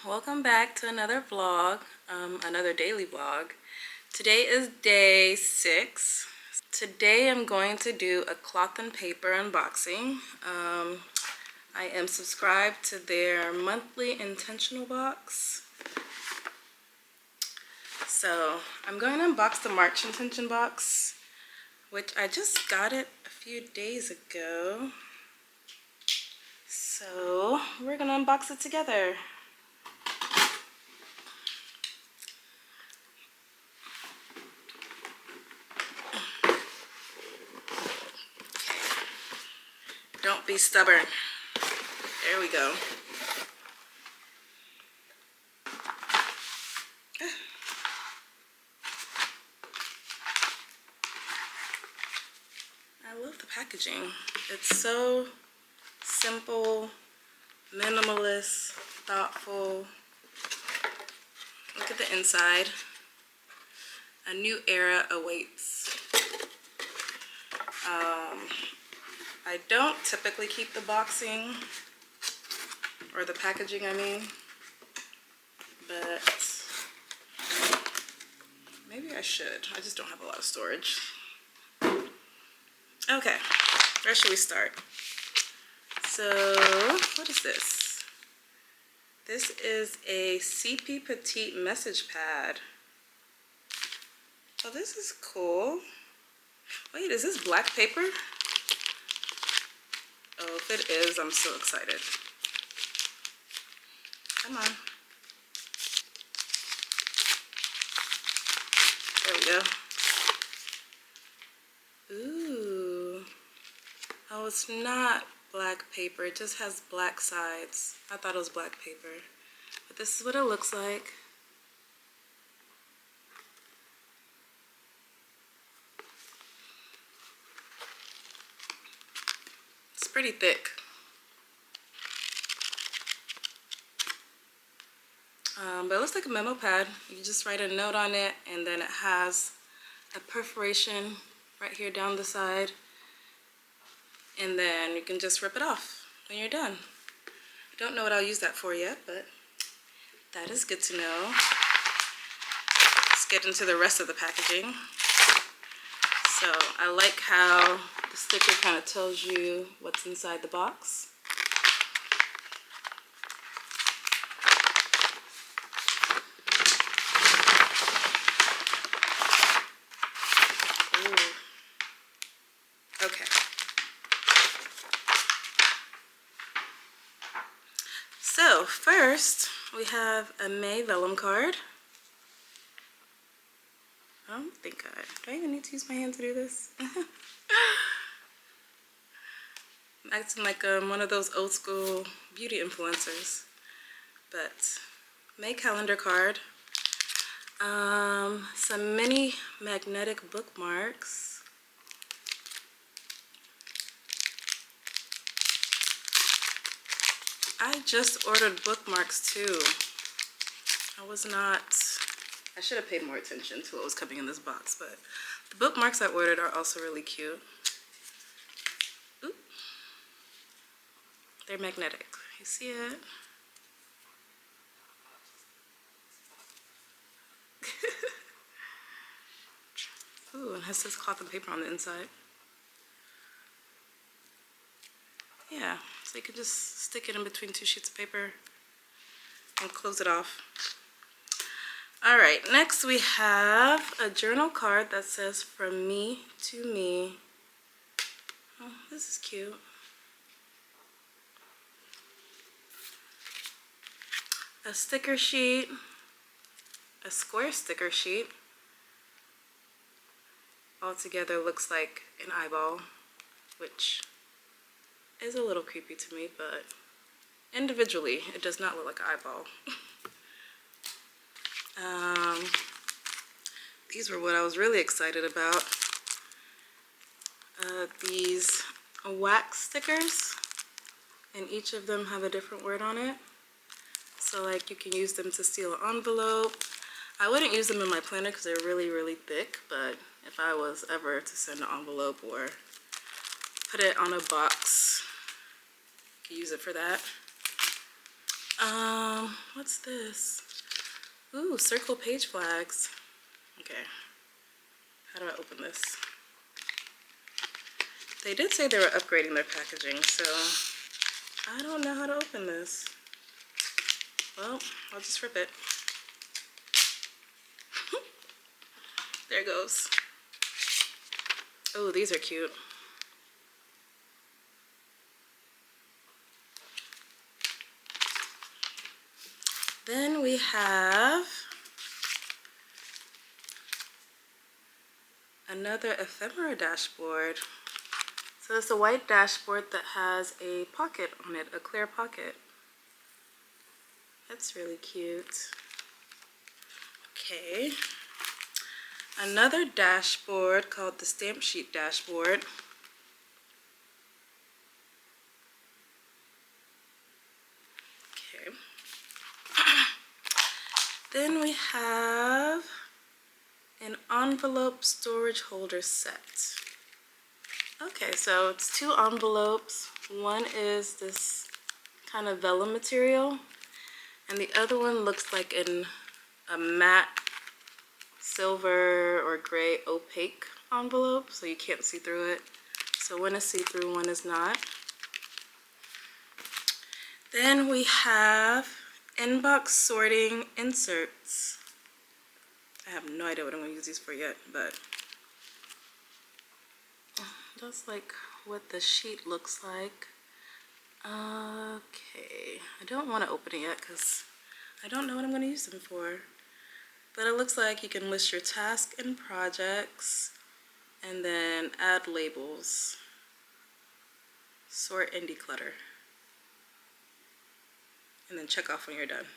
welcome back to another vlog, another daily vlog. Today is day 6. Today I'm going to do a cloth and paper unboxing. I am subscribed to their monthly intentional box. So I'm going to unbox the March intention box, which I just got it a few days ago. So we're gonna unbox it together. Don't be stubborn. There we go. I love the packaging. It's so simple, minimalist, thoughtful. Look at the inside. A new era awaits. I don't typically keep the boxing, or the packaging I mean, but maybe I should. I just don't have a lot of storage. Okay, where should we start? So, what is this? This is a CP Petite message pad. Oh, this is cool. Wait, is this black paper? Oh, if it is, I'm so excited. Come on. There we go. Ooh. Oh, it's not black paper. It just has black sides. I thought it was black paper. But this is what it looks like. It's pretty thick. But it looks like a memo pad. You just write a note on it, and then it has a perforation right here down the side. And then you can just rip it off when you're done. I don't know what I'll use that for yet, but that is good to know. Let's get into the rest of the packaging. So I like how the sticker kind of tells you what's inside the box. Ooh. Okay. So first we have a May vellum card. I don't think do I even need to use my hand to do this? I'm acting like one of those old school beauty influencers. But May calendar card. Some mini magnetic bookmarks. I just ordered bookmarks too. I should have paid more attention to what was coming in this box, but the bookmarks I ordered are also really cute. Ooh. They're magnetic. You see it? Ooh, it has this cloth and paper on the inside. Yeah, so you can just stick it in between 2 sheets of paper and close it off. All right, next we have a journal card that says "From me to me." Oh, this is cute. A sticker sheet, a square sticker sheet. All together looks like an eyeball, which is a little creepy to me, but individually it does not look like an eyeball. These were what I was really excited about. These wax stickers, and each of them have a different word on it. So like you can use them to seal an envelope. I wouldn't use them in my planner because they're really, really thick, but if I was ever to send an envelope or put it on a box, I could use it for that. What's this? Ooh, circle page flags. Okay, how do I open this? They did say they were upgrading their packaging, so I don't know how to open this. Well, I'll just rip it. There it goes. Oh, these are cute. Then we have another ephemera dashboard. So it's a white dashboard that has a pocket on it, a clear pocket. That's really cute. Okay. Another dashboard called the Stamp Sheet Dashboard. Okay. Then we have an envelope storage holder set. Okay, so it's 2 envelopes. One is this kind of vellum material, and the other one looks like a matte silver or gray opaque envelope, so you can't see through it. So one is see-through, one is not. Then we have inbox sorting inserts. I have no idea what I'm going to use these for yet, but that's like what the sheet looks like. Okay, I don't want to open it yet because I don't know what I'm going to use them for. But it looks like you can list your tasks and projects, and then add labels, sort and declutter, and then check off when you're done.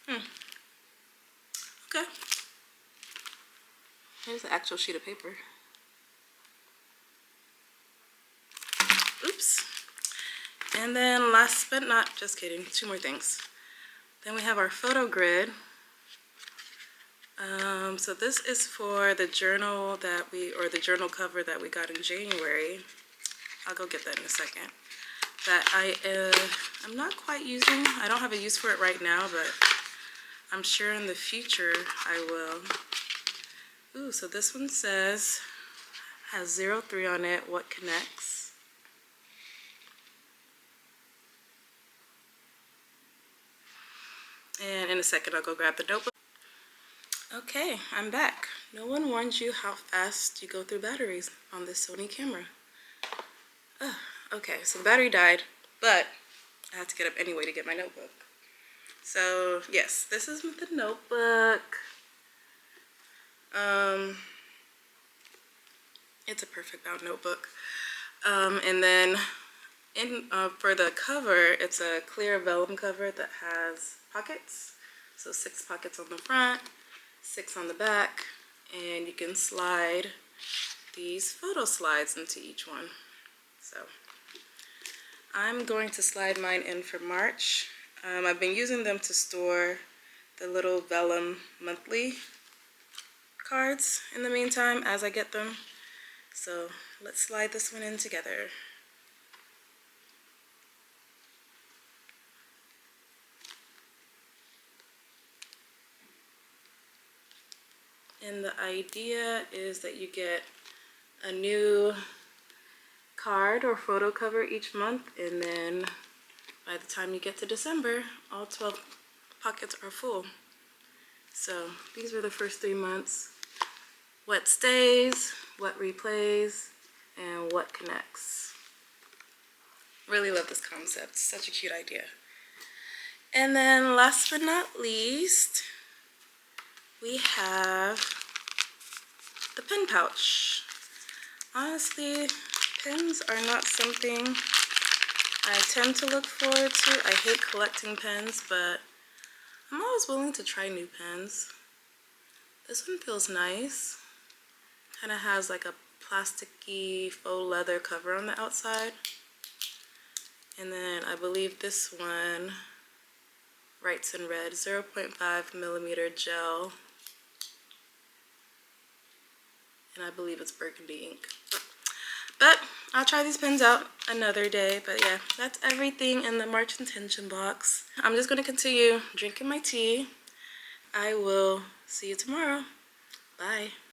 Okay. Here's the actual sheet of paper. Oops. And then last but not, just kidding, 2 more things. Then we have our photo grid. So this is for the journal the journal cover that we got in January. I'll go get that in a second. That I'm not quite using. I don't have a use for it right now, but I'm sure in the future I will. Ooh, so this one has 03 on it, what connects. And in a second I'll go grab the notebook. Okay, I'm back. No one warned you how fast you go through batteries on this Sony camera. Okay, so the battery died, but I had to get up anyway to get my notebook. So yes, this is the notebook. It's a perfect bound notebook. And then for the cover, it's a clear vellum cover that has pockets. So 6 pockets on the front, 6 on the back, and you can slide these photo slides into each one. So I'm going to slide mine in for March. I've been using them to store the little vellum monthly cards in the meantime as I get them. So let's slide this one in together. And the idea is that you get a new card or photo cover each month, and then by the time you get to December, all 12 pockets are full. So these were the first 3 months. What stays, what replays, and what connects. Really love this concept. Such a cute idea. And then last but not least, we have the pen pouch. Honestly, pens are not something I tend to look forward to. I hate collecting pens, but I'm always willing to try new pens. This one feels nice. Kind of has like a plasticky faux leather cover on the outside. And then I believe this one writes in red, 0.5 millimeter gel. And I believe it's burgundy ink. But I'll try these pens out another day. But yeah, that's everything in the March intention box. I'm just gonna continue drinking my tea. I will see you tomorrow. Bye.